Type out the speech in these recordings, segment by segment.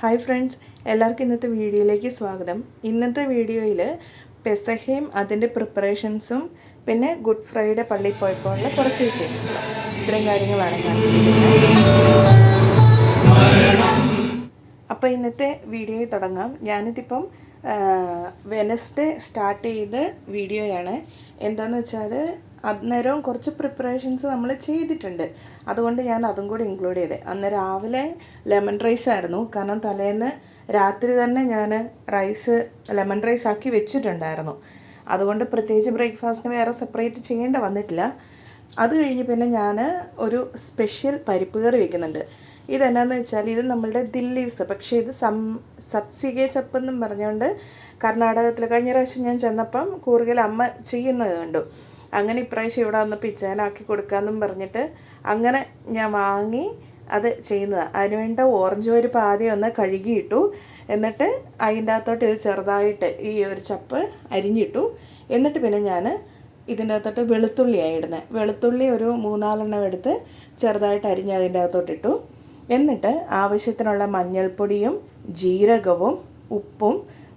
Hi friends, എല്ലാവർക്കും ഇന്നത്തെ വീഡിയോയിലേക്ക് സ്വാഗതം. ഇന്നത്തെ വീഡിയോയിൽ പെസഹയും അതിൻ്റെ പ്രിപ്പറേഷൻസും പിന്നെ ഗുഡ് ഫ്രൈഡേ പള്ളിയിൽ പോയപ്പോഴുള്ള കുറച്ച് വിശേഷങ്ങൾ, ഇത്രയും കാര്യങ്ങളാണ് കാണിച്ചിരിക്കുന്നത്. അപ്പോൾ ഇന്നത്തെ വീഡിയോയിൽ തുടങ്ങാം. ഞാനിതിപ്പം വെനസ്ഡേ സ്റ്റാർട്ട് ചെയ്ത വീഡിയോയാണ്. എന്താണെന്ന് വെച്ചാൽ അന്നേരവും കുറച്ച് പ്രിപ്പറേഷൻസ് നമ്മൾ ചെയ്തിട്ടുണ്ട്, അതുകൊണ്ട് ഞാൻ അതും കൂടി ഇൻക്ലൂഡ് ചെയ്തേ. അന്ന് രാവിലെ ലെമൺ റൈസ് ആയിരുന്നു, കാരണം തലേന്ന് രാത്രി തന്നെ ഞാൻ ലെമൺ റൈസ് ആക്കി വെച്ചിട്ടുണ്ടായിരുന്നു. അതുകൊണ്ട് പ്രത്യേകിച്ച് ബ്രേക്ക്ഫാസ്റ്റിന് വേറെ സെപ്പറേറ്റ് ചെയ്യേണ്ട വന്നിട്ടില്ല. അത് കഴിഞ്ഞ് പിന്നെ ഞാൻ ഒരു സ്പെഷ്യൽ പരിപ്പ് കറി വയ്ക്കുന്നുണ്ട്. ഇതെന്നാന്ന് വെച്ചാൽ ഇത് നമ്മളുടെ ദിൽ ലീവ്സ്, പക്ഷേ ഇത് സബ്സിഗേ ചപ്പ് എന്നും പറഞ്ഞുകൊണ്ട് കർണാടകത്തിൽ കഴിഞ്ഞ പ്രാവശ്യം ഞാൻ ചെന്നപ്പം കൂറുകിൽ അമ്മ ചെയ്യുന്നത് കണ്ടു. അങ്ങനെ ഇപ്രാവശ്യം ഇവിടെ വന്നപ്പോൾ ഇച്ചാനാക്കി കൊടുക്കാമെന്നും പറഞ്ഞിട്ട് അങ്ങനെ ഞാൻ വാങ്ങി അത് ചെയ്യുന്നതാണ്. അതിനുവേണ്ട ഓറഞ്ച് പരിപ്പ് ആദ്യം ഒന്ന് കഴുകിയിട്ടു, എന്നിട്ട് അതിൻ്റെ അകത്തോട്ട് ഇത് ചെറുതായിട്ട് ഈ ഒരു ചപ്പ് അരിഞ്ഞിട്ടു. എന്നിട്ട് പിന്നെ ഞാൻ ഇതിൻ്റെ അകത്തോട്ട് വെളുത്തുള്ളിയാണ് ഇടുന്നത്. വെളുത്തുള്ളി ഒരു 3-4 എടുത്ത് ചെറുതായിട്ട് അരിഞ്ഞ് അതിൻ്റെ അകത്തോട്ടിട്ടു. എന്നിട്ട് ആവശ്യത്തിനുള്ള മഞ്ഞൾപ്പൊടിയും ജീരകവും ഉപ്പും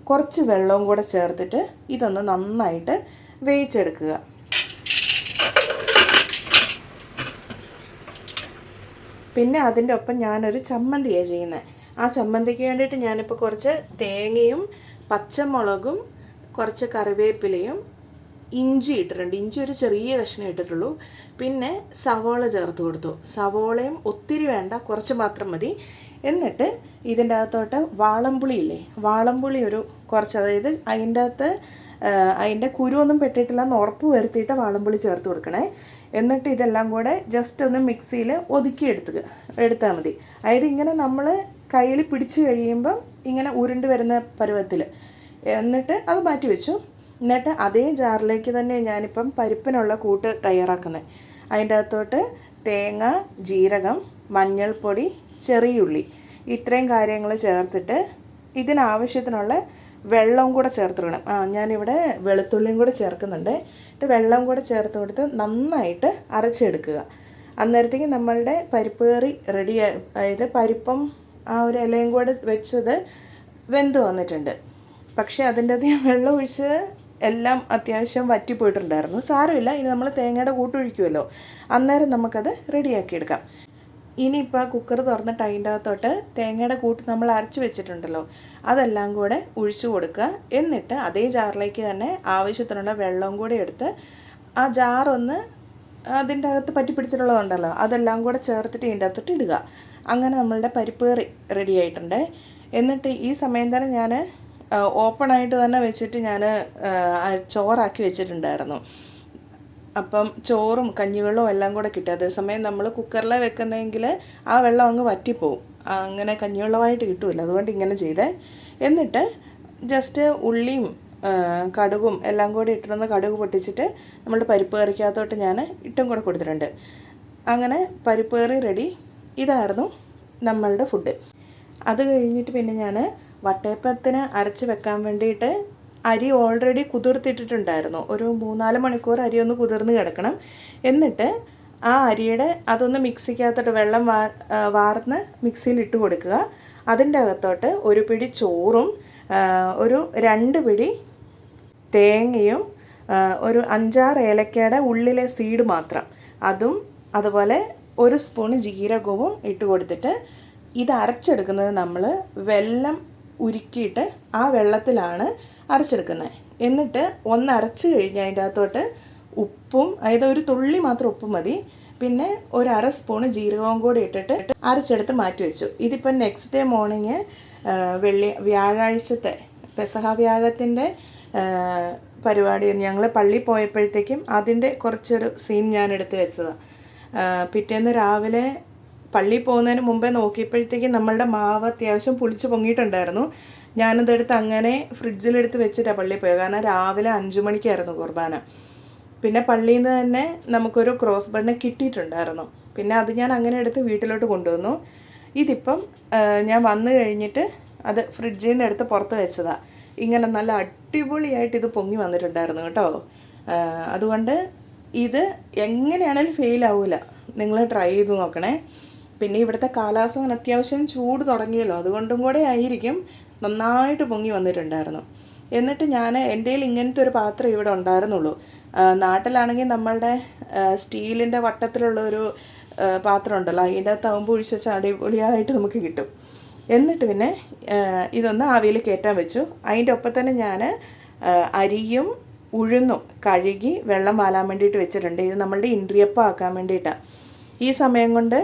കുറച്ച് വെള്ളവും കൂടെ ചേർത്തിട്ട് ഇതൊന്ന് നന്നായിട്ട് വേവിച്ചെടുക്കുക. പിന്നെ അതിൻ്റെ ഒപ്പം ഞാനൊരു ചമ്മന്തിയാണ് ചെയ്യുന്നത്. ആ ചമ്മന്തിക്ക് വേണ്ടിയിട്ട് ഞാനിപ്പോൾ കുറച്ച് തേങ്ങയും പച്ചമുളകും കുറച്ച് കറിവേപ്പിലയും ഇഞ്ചി ഇട്ടിട്ടുണ്ട്. ഇഞ്ചി ഒരു ചെറിയ കഷ്ണം ഇട്ടിട്ടുള്ളൂ. പിന്നെ സവോള ചേർത്ത് കൊടുത്തു. സവോളയും ഒത്തിരി വേണ്ട, കുറച്ച് മാത്രം മതി. എന്നിട്ട് ഇതിൻ്റെ അകത്തോട്ട് വാളംപുളി വാളംപുളി ഒരു കുറച്ച്, അതായത് അതിൻ്റെ കുരുവൊന്നും പെട്ടിട്ടില്ലെന്ന് ഉറപ്പ് വരുത്തിയിട്ട് വാളംപുളി ചേർത്ത് കൊടുക്കണേ. എന്നിട്ട് ഇതെല്ലാം കൂടെ ജസ്റ്റ് ഒന്ന് മിക്സിയിൽ ഒതുക്കി എടുത്താൽ മതി. അതായത് ഇങ്ങനെ നമ്മൾ കയ്യിൽ പിടിച്ച് കഴിയുമ്പം ഇങ്ങനെ ഉരുണ്ട് വരുന്ന പരുവത്തിൽ. എന്നിട്ട് അത് മാറ്റി വെച്ചു. എന്നിട്ട് അതേ ജാറിലേക്ക് തന്നെ ഞാനിപ്പം പരിപ്പിനുള്ള കൂട്ട് തയ്യാറാക്കുന്നത്. അതിൻ്റെ അകത്തോട്ട് തേങ്ങ, ജീരകം, മഞ്ഞൾപ്പൊടി, ചെറിയുള്ളി, ഇത്രയും കാര്യങ്ങൾ ചേർത്തിട്ട് ഇതിനാവശ്യത്തിനുള്ള വെള്ളവും കൂടെ ചേർത്തിടണം. ഞാനിവിടെ വെളുത്തുള്ളിയും കൂടെ ചേർക്കുന്നുണ്ട്. എന്നിട്ട് വെള്ളം കൂടെ ചേർത്ത് കൊടുത്ത് നന്നായിട്ട് അരച്ചെടുക്കുക. അന്നേരത്തേക്ക് നമ്മളുടെ പരിപ്പ് കറി റെഡിയായി. അതായത് പരിപ്പും ആ ഒരു ഇലയും കൂടെ വെച്ചത് വെന്ത് വന്നിട്ടുണ്ട്. പക്ഷേ അതിൻ്റെ അധികം വെള്ളം ഒഴിച്ച് എല്ലാം അത്യാവശ്യം വറ്റിപ്പോയിട്ടുണ്ടായിരുന്നു. സാരമില്ല, ഇനി നമ്മൾ തേങ്ങയുടെ കൂട്ടൊഴിക്കുമല്ലോ, അന്നേരം നമുക്കത് റെഡിയാക്കിയെടുക്കാം. ഇനിയിപ്പോൾ കുക്കർ തുറന്നിട്ട് അതിൻ്റെ അകത്തോട്ട് തേങ്ങയുടെ കൂട്ട് നമ്മൾ അരച്ച് വെച്ചിട്ടുണ്ടല്ലോ അതെല്ലാം കൂടെ ഒഴിച്ചു കൊടുക്കുക. എന്നിട്ട് അതേ ജാറിലേക്ക് തന്നെ ആവശ്യത്തിനുള്ള വെള്ളവും കൂടി എടുത്ത് ആ ജാറൊന്ന് അതിൻ്റെ അകത്ത് പറ്റിപ്പിടിച്ചിട്ടുള്ളതുണ്ടല്ലോ അതെല്ലാം കൂടെ ചേർത്തിട്ട് ഇതിൻ്റെ അകത്തോട്ട് ഇടുക. അങ്ങനെ നമ്മളുടെ പരിപ്പ് കറി റെഡി ആയിട്ടുണ്ട്. എന്നിട്ട് ഈ സമയം തന്നെ ഞാൻ ഓപ്പണായിട്ട് തന്നെ വെച്ചിട്ട് ഞാൻ ചോറാക്കി വെച്ചിട്ടുണ്ടായിരുന്നു. അപ്പം ചോറും കഞ്ഞിവെള്ളവും എല്ലാം കൂടെ കിട്ടും. അതേസമയം നമ്മൾ കുക്കറിൽ വെക്കുന്നതെങ്കിൽ ആ വെള്ളം അങ്ങ് വറ്റിപ്പോവും, അങ്ങനെ കഞ്ഞിവെള്ളമായിട്ട് കിട്ടുമല്ലോ. അതുകൊണ്ട് ഇങ്ങനെ ചെയ്തേ. എന്നിട്ട് ജസ്റ്റ് ഉള്ളിയും കടുകും എല്ലാം കൂടി ഇട്ടിരുന്ന് കടുക് പൊട്ടിച്ചിട്ട് നമ്മളുടെ പരിപ്പ് കറിക്കകത്തോട്ട് ഞാൻ ഇട്ടും കൂടെ കൊടുത്തിട്ടുണ്ട്. അങ്ങനെ പരിപ്പ് കറി റെഡി. ഇതായിരുന്നു നമ്മളുടെ ഫുഡ്. അത് കഴിഞ്ഞിട്ട് പിന്നെ ഞാൻ വട്ടയപ്പത്തിന് അരച്ച് വെക്കാൻ വേണ്ടിയിട്ട് അരി ഓൾറെഡി കുതിർത്തിട്ടിട്ടുണ്ടായിരുന്നു. ഒരു 3-4 മണിക്കൂർ അരി ഒന്ന് കുതിർന്ന് കിടക്കണം. എന്നിട്ട് ആ അരിയുടെ അതൊന്ന് മിക്സിക്കകത്തോട്ട് വെള്ളം വാർന്ന് മിക്സിയിൽ ഇട്ട് കൊടുക്കുക. അതിൻ്റെ അകത്തോട്ട് ഒരു പിടി ചോറും ഒരു 2 പിടി തേങ്ങയും ഒരു 5-6 ഏലക്കയുടെ ഉള്ളിലെ സീഡ് മാത്രം അതും, അതുപോലെ 1 സ്പൂൺ ജീരകവും ഇട്ട് കൊടുത്തിട്ട് ഇത് അരച്ചെടുക്കുന്നത് നമ്മൾ വെള്ളം ഉരുക്കിയിട്ട് ആ വെള്ളത്തിലാണ് അരച്ചെടുക്കുന്നത്. എന്നിട്ട് ഒന്ന് അരച്ച് കഴിഞ്ഞ് അതിൻ്റെ അകത്തോട്ട് ഉപ്പും, അതായത് ഒരു തുള്ളി മാത്രം ഉപ്പ് മതി, പിന്നെ ഒരു 1/2 സ്പൂൺ ജീരകവും കൂടി ഇട്ടിട്ട് അരച്ചെടുത്ത് മാറ്റി വെച്ചു. ഇതിപ്പം നെക്സ്റ്റ് ഡേ മോർണിംഗ് വ്യാഴാഴ്ചത്തെ പെസഹ വ്യാഴത്തിൻ്റെ പരിപാടി ഞങ്ങൾ പള്ളിയിൽ പോയപ്പോഴത്തേക്കും അതിൻ്റെ കുറച്ചൊരു സീൻ ഞാൻ എടുത്ത് വെച്ചതാണ്. പിറ്റേന്ന് രാവിലെ പള്ളിയിൽ പോകുന്നതിന് മുമ്പേ നോക്കിയപ്പോഴത്തേക്കും നമ്മളുടെ മാവ് അത്യാവശ്യം പുളിച്ച് പൊങ്ങിയിട്ടുണ്ടായിരുന്നു. ഞാനതെടുത്ത് അങ്ങനെ ഫ്രിഡ്ജിലെടുത്ത് വെച്ചിട്ടാണ് പള്ളിയിൽ പോയത്, കാരണം രാവിലെ 5 മണിക്കായിരുന്നു കുർബാന. പിന്നെ പള്ളിയിൽ നിന്ന് തന്നെ നമുക്കൊരു ക്രോസ് ബണ്ണ് കിട്ടിയിട്ടുണ്ടായിരുന്നു. പിന്നെ അത് ഞാൻ അങ്ങനെ എടുത്ത് വീട്ടിലോട്ട് കൊണ്ടുവന്നു. ഇതിപ്പം ഞാൻ വന്നു കഴിഞ്ഞിട്ട് അത് ഫ്രിഡ്ജിൽ നിന്ന് എടുത്ത് പുറത്ത് വെച്ചതാണ്. ഇങ്ങനെ നല്ല അടിപൊളിയായിട്ട് ഇത് പൊങ്ങി വന്നിട്ടുണ്ടായിരുന്നു കേട്ടോ. അതുകൊണ്ട് ഇത് എങ്ങനെയാണെങ്കിലും ഫെയിലാവില്ല, നിങ്ങൾ ട്രൈ ചെയ്ത് നോക്കണേ. പിന്നെ ഇവിടുത്തെ കാലാവസ്ഥ അത്യാവശ്യം ചൂട് തുടങ്ങിയല്ലോ, അതുകൊണ്ടും കൂടെ ആയിരിക്കും നന്നായിട്ട് പൊങ്ങി വന്നിട്ടുണ്ടായിരുന്നു. എന്നിട്ട് ഞാൻ എൻ്റെ കയ്യിൽ ഇങ്ങനത്തെ ഒരു പാത്രം ഇവിടെ ഉണ്ടായിരുന്നുള്ളൂ. നാട്ടിലാണെങ്കിൽ നമ്മളുടെ സ്റ്റീലിൻ്റെ വട്ടത്തിലുള്ള ഒരു പാത്രം ഉണ്ടല്ലോ, അതിൻ്റെ അകത്ത് ആകുമ്പോൾ ഒഴിച്ച് വെച്ചാൽ അടിപൊളിയായിട്ട് നമുക്ക് കിട്ടും. എന്നിട്ട് പിന്നെ ഇതൊന്ന് ആവിയിൽ കയറ്റാൻ വെച്ചു. അതിൻ്റെ ഒപ്പം തന്നെ ഞാൻ അരിയും ഉഴുന്നും കഴുകി വെള്ളം വാലാൻ വേണ്ടിയിട്ട് വെച്ചിട്ടുണ്ട്. ഇത് നമ്മളുടെ ഇൻട്രിയപ്പം ആക്കാൻ വേണ്ടിയിട്ടാണ്. ഈ സമയം കൊണ്ട്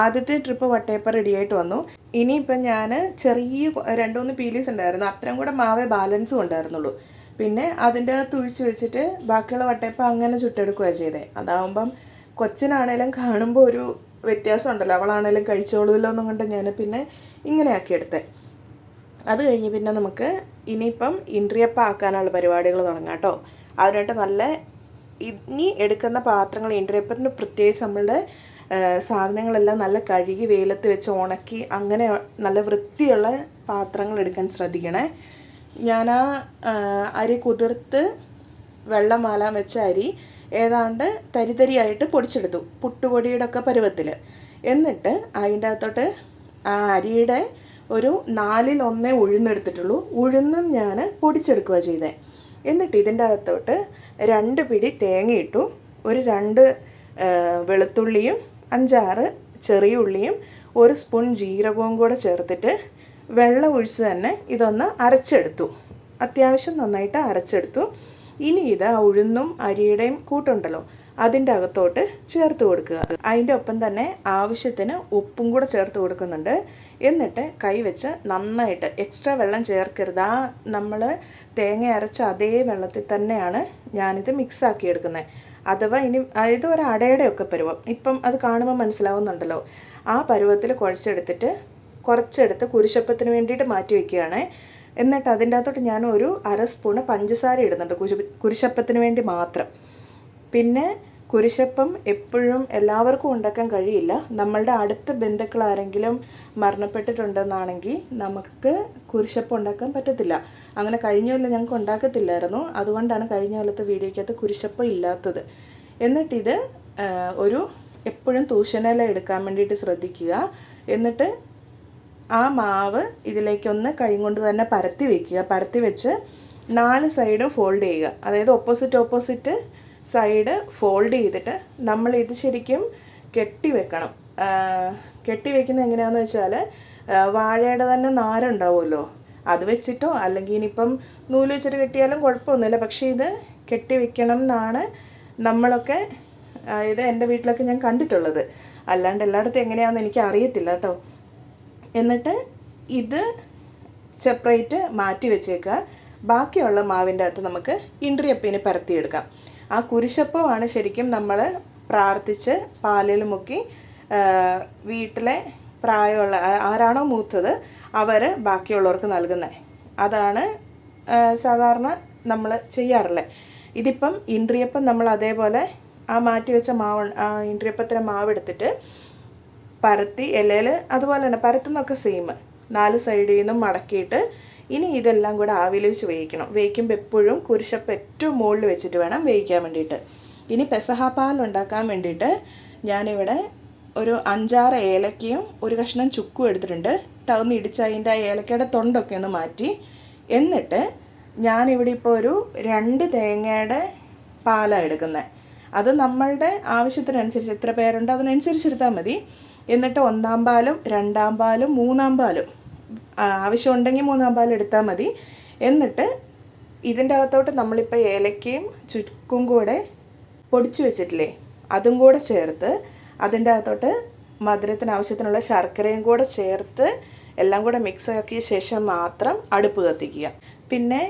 ആദ്യത്തെ ട്രിപ്പ് വട്ടയപ്പം റെഡിയായിട്ട് വന്നു. ഇനിയിപ്പം ഞാൻ ചെറിയ 2-3 പീലീസ് ഉണ്ടായിരുന്നു, അത്രയും കൂടെ മാവേ ബാലൻസും ഉണ്ടായിരുന്നുള്ളൂ. പിന്നെ അതിൻ്റെ അകത്ത് ഒഴിച്ച് വെച്ചിട്ട് ബാക്കിയുള്ള വട്ടയപ്പം അങ്ങനെ ചുട്ടെടുക്കുകയാണ് ചെയ്തത്. അതാവുമ്പം കൊച്ചിനാണേലും കാണുമ്പോൾ ഒരു വ്യത്യാസം ഉണ്ടല്ലോ, അവളാണേലും കഴിച്ചോളൂല്ലോ എന്നും കൊണ്ട് ഞാൻ പിന്നെ ഇങ്ങനെ ആക്കിയെടുത്തത്. അത് കഴിഞ്ഞ് പിന്നെ നമുക്ക് ഇനിയിപ്പം ഇൻട്രിയപ്പം ആക്കാനുള്ള പരിപാടികൾ തുടങ്ങാം കേട്ടോ. അതിനായിട്ട് നല്ല ഇനി എടുക്കുന്ന പാത്രങ്ങൾ ഇൻട്രിയപ്പത്തിന് പ്രത്യേകിച്ച് നമ്മളുടെ സാധനങ്ങളെല്ലാം നല്ല കഴുകി വെയിലത്ത് വെച്ച് ഉണക്കി അങ്ങനെ നല്ല വൃത്തിയുള്ള പാത്രങ്ങൾ എടുക്കാൻ ശ്രദ്ധിക്കണേ. ഞാൻ ആ അരി കുതിർത്ത് വെള്ളം വാലാൻ വെച്ച അരി ഏതാണ്ട് തരിതരിയായിട്ട് പൊടിച്ചെടുത്തു, പുട്ടുപൊടിയുടെ ഒക്കെ പരുവത്തിൽ. എന്നിട്ട് അതിൻ്റെ അകത്തോട്ട് ആ അരിയുടെ ഒരു 4/1 ഉഴുന്നെടുത്തിട്ടുള്ളൂ. ഉഴുന്നും ഞാൻ പൊടിച്ചെടുക്കുക ചെയ്തേ. എന്നിട്ട് ഇതിൻ്റെ അകത്തോട്ട് 2 പിടി തേങ്ങ ഇട്ടു, ഒരു 2 വെളുത്തുള്ളിയും 5-6 ചെറിയ ഉള്ളിയും 1 സ്പൂൺ ജീരകവും കൂടെ ചേർത്തിട്ട് വെള്ളം ഒഴിച്ച് തന്നെ ഇതൊന്ന് അരച്ചെടുത്തു. അത്യാവശ്യം നന്നായിട്ട് അരച്ചെടുത്തു. ഇനി ഇത് ആ ഉഴുന്നും അരിയുടെയും കൂട്ടുണ്ടല്ലോ അതിൻ്റെ അകത്തോട്ട് ചേർത്ത് കൊടുക്കുക. അതിൻ്റെ ഒപ്പം തന്നെ ആവശ്യത്തിന് ഉപ്പും കൂടെ ചേർത്ത് കൊടുക്കുന്നുണ്ട്. എന്നിട്ട് കൈവച്ച് നന്നായിട്ട് എക്സ്ട്രാ വെള്ളം ചേർക്കരുത്. ആ നമ്മൾ തേങ്ങ അരച്ച അതേ വെള്ളത്തിൽ തന്നെയാണ് ഞാനിത് മിക്സാക്കി എടുക്കുന്നത്. അഥവാ ഇനി ഇത് ഒരു അടയുടെ ഒക്കെ പരുവം, ഇപ്പം അത് കാണുമ്പോൾ മനസ്സിലാവുന്നുണ്ടല്ലോ, ആ പരുവത്തിൽ കുഴച്ചെടുത്തിട്ട് കുറച്ചെടുത്ത് കുരിശപ്പത്തിന് വേണ്ടിയിട്ട് മാറ്റി വയ്ക്കുകയാണ്. എന്നിട്ട് അതിൻ്റെ അകത്തോട്ട് ഞാൻ ഒരു 1/2 സ്പൂണ് പഞ്ചസാര ഇടുന്നുണ്ട്, കുരിശപ്പത്തിന് വേണ്ടി മാത്രം. പിന്നെ കുരിശപ്പം എപ്പോഴും എല്ലാവർക്കും ഉണ്ടാക്കാൻ കഴിയില്ല. നമ്മളുടെ അടുത്ത ബന്ധുക്കൾ ആരെങ്കിലും മരണപ്പെട്ടിട്ടുണ്ടെന്നാണെങ്കിൽ നമുക്ക് കുരിശപ്പം ഉണ്ടാക്കാൻ പറ്റത്തില്ല. അങ്ങനെ കഴിഞ്ഞ കൊല്ലം ഞങ്ങൾക്ക് ഉണ്ടാക്കത്തില്ലായിരുന്നു, അതുകൊണ്ടാണ് കഴിഞ്ഞ കൊല്ലത്തെ വീഡിയോയ്ക്കകത്ത് കുരിശപ്പം ഇല്ലാത്തത്. എന്നിട്ടിത് ഒരു എപ്പോഴും തൂശനില എടുക്കാൻ വേണ്ടിയിട്ട് ശ്രദ്ധിക്കുക. എന്നിട്ട് ആ മാവ് ഇതിലേക്കൊന്ന് കൈ കൊണ്ട് തന്നെ പരത്തി വയ്ക്കുക. പരത്തി വെച്ച് 4 സൈഡും ഫോൾഡ് ചെയ്യുക. അതായത് ഓപ്പോസിറ്റ് സൈഡ് ഫോൾഡ് ചെയ്തിട്ട് നമ്മളിത് ശരിക്കും കെട്ടി വെക്കണം. കെട്ടി വെക്കുന്നത് എങ്ങനെയാണെന്ന് വെച്ചാൽ വാഴയുടെ തന്നെ നാരുണ്ടാവുമല്ലോ, അത് വെച്ചിട്ടോ അല്ലെങ്കിൽ ഇനിയിപ്പം നൂല് വെച്ചിട്ട് കെട്ടിയാലും കുഴപ്പമൊന്നുമില്ല. പക്ഷേ ഇത് കെട്ടി വെക്കണം എന്നാണ് നമ്മളൊക്കെ, ഇത് എൻ്റെ വീട്ടിലൊക്കെ ഞാൻ കണ്ടിട്ടുള്ളത്. അല്ലാണ്ട് എല്ലായിടത്തും എങ്ങനെയാണെന്ന് എനിക്ക് അറിയത്തില്ല കേട്ടോ. എന്നിട്ട് ഇത് സെപ്പറേറ്റ് മാറ്റി വെച്ചേക്കുക. ബാക്കിയുള്ള മാവിൻ്റെ അകത്ത് നമുക്ക് ഇൻട്രിയപ്പത്തിന് പരത്തിയെടുക്കാം. ആ കുരിശപ്പമാണ് ശരിക്കും നമ്മൾ പ്രാർത്ഥിച്ച് പാലിൽ മുക്കി വീട്ടിലെ പ്രായമുള്ള ആരാണോ മൂത്തത് അവർ ബാക്കിയുള്ളവർക്ക് നൽകുന്നത്. അതാണ് സാധാരണ നമ്മൾ ചെയ്യാറുള്ളത്. ഇതിപ്പം ഇൻട്രിയപ്പം നമ്മൾ അതേപോലെ ആ മാറ്റി വെച്ച ഇൻട്രിയപ്പത്തിൻ്റെ മാവെടുത്തിട്ട് പരത്തി ഇലയിൽ അതുപോലെ തന്നെ പരത്തുന്നൊക്കെ സെയിം 4 സൈഡിൽ നിന്നും മടക്കിയിട്ട് ഇനി ഇതെല്ലാം കൂടെ ആവിയിൽ വെച്ച് വേവിക്കണം. വേവിക്കുമ്പോൾ എപ്പോഴും കുരിശപ്പം ഏറ്റവും മുകളിൽ വെച്ചിട്ട് വേണം വേവിക്കാൻ വേണ്ടിയിട്ട്. ഇനി പെസഹ പാൽ ഉണ്ടാക്കാൻ വേണ്ടിയിട്ട് ഞാനിവിടെ ഒരു 5-6 ഏലക്കയും ഒരു കഷ്ണം ചുക്കും എടുത്തിട്ടുണ്ട്. ഒന്ന് ഇടിച്ച് അതിൻ്റെ ആ ഏലക്കയുടെ തൊണ്ടൊക്കെ ഒന്ന് മാറ്റി. എന്നിട്ട് ഞാനിവിടെ ഇപ്പോൾ ഒരു 2 തേങ്ങയുടെ പാലാണ് എടുക്കുന്നത്. അത് നമ്മളുടെ ആവശ്യത്തിനനുസരിച്ച് എത്ര പേരുണ്ട് അതിനനുസരിച്ച് എടുത്താൽ മതി. എന്നിട്ട് 1-ാം പാലും 2-ാം പാലും 3-ാം പാലും ആവശ്യമുണ്ടെങ്കിൽ 3-ാം പാൽ എടുത്താൽ മതി. എന്നിട്ട് ഇതിൻ്റെ അകത്തോട്ട് നമ്മളിപ്പോൾ ഏലക്കയും ചുക്കും കൂടെ പൊടിച്ചു വെച്ചിട്ടില്ലേ അതും കൂടെ ചേർത്ത് അതിൻ്റെ അകത്തോട്ട് മധുരത്തിന് ആവശ്യത്തിനുള്ള ശർക്കരയും കൂടെ ചേർത്ത് എല്ലാം കൂടെ മിക്സ് ആക്കിയ ശേഷം മാത്രം അടുപ്പ് കത്തിക്കുക. പിന്നെ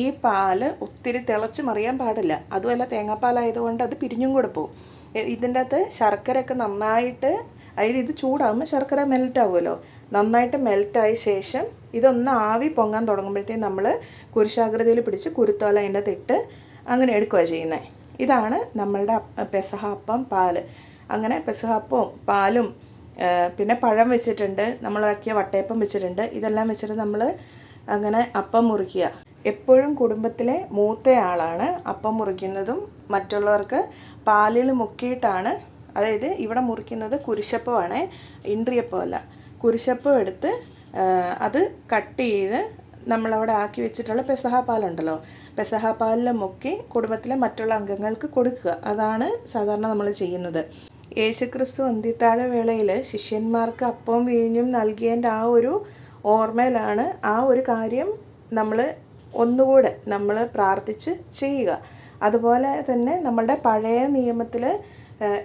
ഈ പാല് ഒത്തിരി തിളച്ച് മറിയാൻ പാടില്ല. അതുമല്ല തേങ്ങാപ്പാലായതുകൊണ്ട് അത് പിരിഞ്ഞും കൂടെ പോകും. ഇതിൻ്റെ അകത്ത് ശർക്കരയൊക്കെ നന്നായിട്ട്, അതായത് ഇത് ചൂടാകുമ്പോൾ ശർക്കര മെൽറ്റാവുമല്ലോ, നന്നായിട്ട് മെൽറ്റായ ശേഷം ഇതൊന്ന് ആവി പൊങ്ങാൻ തുടങ്ങുമ്പോഴത്തേക്കും നമ്മൾ കുരിശാകൃതിയിൽ പിടിച്ച് കുരുത്തോല അതിൻ്റെ അകത്തിട്ട് അങ്ങനെ എടുക്കുകയാണ് ചെയ്യുന്നത്. ഇതാണ് നമ്മളുടെ പെസഹ അപ്പം പാല്. അങ്ങനെ പെസഹ അപ്പവും പാലും പിന്നെ പഴം വെച്ചിട്ടുണ്ട്, നമ്മളാക്കിയ വട്ടയപ്പം വെച്ചിട്ടുണ്ട്. ഇതെല്ലാം വെച്ചിട്ട് നമ്മൾ അങ്ങനെ അപ്പം മുറിക്കുക. എപ്പോഴും കുടുംബത്തിലെ മൂത്തയാളാണ് അപ്പം മുറിക്കുന്നതും മറ്റുള്ളവർക്ക് പാലിൽ മുക്കിയിട്ടാണ് അതായത് ഇവിടെ മുറിക്കുന്നത് കുരിശപ്പമാണ്, ഇൻട്രിയപ്പമല്ല. കുരിശപ്പം എടുത്ത് അത് കട്ട് ചെയ്ത് നമ്മളവിടെ ആക്കി വെച്ചിട്ടുള്ള പെസഹ പാലുണ്ടല്ലോ, പെസഹ പാലിൽ മുക്കി കുടുംബത്തിലെ മറ്റുള്ള അംഗങ്ങൾക്ക് കൊടുക്കുക. അതാണ് സാധാരണ നമ്മൾ ചെയ്യുന്നത്. യേശുക്രിസ്തു അന്ത്യത്താഴ വേളയിൽ ശിഷ്യന്മാർക്ക് അപ്പവും വീഞ്ഞും നൽകിയതിൻ്റെ ആ ഒരു ഓർമ്മയിലാണ് ആ ഒരു കാര്യം നമ്മൾ ഒന്നുകൂടെ നമ്മൾ പ്രാർത്ഥിച്ച് ചെയ്യുക. അതുപോലെ തന്നെ നമ്മളുടെ പഴയ നിയമത്തിൽ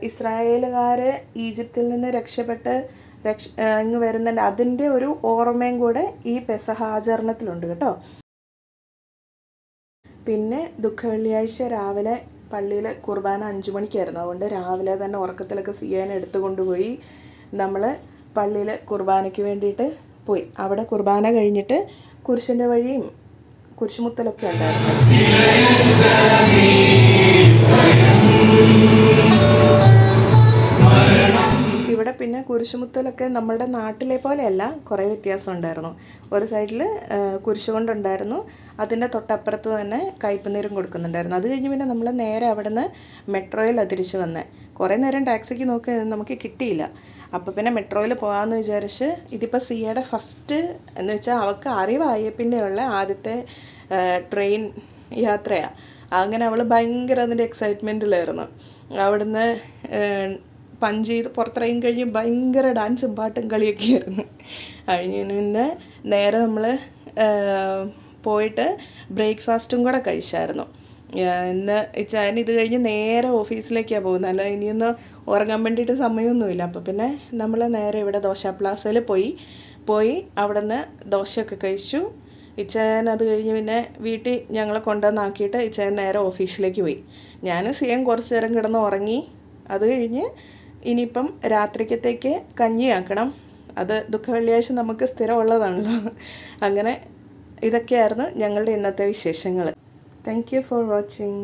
ഇസ്രായേലുകാർ ഈജിപ്തിൽ നിന്ന് രക്ഷപ്പെട്ട് ഇങ്ങ് വരുന്നുണ്ട്, അതിൻ്റെ ഒരു ഓർമ്മയും കൂടെ ഈ പെസഹ ആചരണത്തിലുണ്ട് കേട്ടോ. പിന്നെ ദുഃഖവെള്ളിയാഴ്ച രാവിലെ പള്ളിയിൽ കുർബാന 5 മണിക്കായിരുന്നു. അതുകൊണ്ട് രാവിലെ തന്നെ ഉറക്കത്തിലൊക്കെ സിയാനെ എടുത്തു കൊണ്ടുപോയി നമ്മൾ പള്ളിയിൽ കുർബാനയ്ക്ക് വേണ്ടിയിട്ട് പോയി. അവിടെ കുർബാന കഴിഞ്ഞിട്ട് കുരിശിൻ്റെ വഴിയും കുരിശുമുത്തലൊക്കെ ഉണ്ടായിരുന്നു. ഇവിടെ പിന്നെ കുരിശുമുത്തലൊക്കെ നമ്മളുടെ നാട്ടിലെ പോലെയല്ല, കുറേ വ്യത്യാസം ഉണ്ടായിരുന്നു. ഒരു സൈഡിൽ കുരിശ് കൊണ്ടുണ്ടായിരുന്നു, അതിൻ്റെ തൊട്ടപ്പുറത്ത് തന്നെ കയ്പുനീരും കൊടുക്കുന്നുണ്ടായിരുന്നു. അത് കഴിഞ്ഞ് പിന്നെ നമ്മൾ നേരെ അവിടെ നിന്ന് മെട്രോയിലാണ് തിരിച്ച് വന്നത്. കുറേ നേരം ടാക്സിക്ക് നോക്കി നമുക്ക് കിട്ടിയില്ല. അപ്പോൾ പിന്നെ മെട്രോയിൽ പോകാമെന്ന് വിചാരിച്ച്, ഇതിപ്പോൾ സിയയുടെ ഫസ്റ്റ് എന്ന് വെച്ചാൽ അവൾക്ക് അറിവായപ്പിൻ്റെ ഉള്ള ആദ്യത്തെ ട്രെയിൻ യാത്രയാണ്. അങ്ങനെ അവൾ ഭയങ്കര അതിൻ്റെ എക്സൈറ്റ്മെൻറ്റിലായിരുന്നു. അവിടുന്ന് പഞ്ച് ചെയ്ത് പുറത്തിറങ്ങി കഴിഞ്ഞ് ഭയങ്കര ഡാൻസും പാട്ടും കളിയൊക്കെ ആയിരുന്നു. കഴിഞ്ഞ് പിന്നെ നേരെ നമ്മൾ പോയിട്ട് ബ്രേക്ക്ഫാസ്റ്റും കൂടെ കഴിച്ചായിരുന്നു. ഇന്ന് ഇച്ചായൻ ഇത് കഴിഞ്ഞ് നേരെ ഓഫീസിലേക്കാണ് പോകുന്നത്, അല്ല ഇനിയൊന്ന് ഉറങ്ങാൻ വേണ്ടിയിട്ട് സമയമൊന്നുമില്ല. അപ്പോൾ പിന്നെ നമ്മൾ നേരെ ഇവിടെ ദോശ പ്ലാസയിൽ പോയി അവിടെ നിന്ന് ദോശയൊക്കെ കഴിച്ചു. ഇച്ചായൻ അത് കഴിഞ്ഞ് പിന്നെ വീട്ടിൽ ഞങ്ങളെ കൊണ്ടുവന്നാക്കിയിട്ട് ഇച്ചായൻ നേരെ ഓഫീസിലേക്ക് പോയി. ഞാൻ സിയം കുറച്ച് നേരം കിടന്ന് ഉറങ്ങി. അത് കഴിഞ്ഞ് ഇനിയിപ്പം രാത്രിക്കത്തേക്ക് കഞ്ഞിയാക്കണം. അത് ദുഃഖവെള്ളിയാഴ്ച നമുക്ക് സ്ഥിരമുള്ളതാണല്ലോ. അങ്ങനെ ഇതൊക്കെയായിരുന്നു ഞങ്ങളുടെ ഇന്നത്തെ വിശേഷങ്ങൾ. Thank you for watching.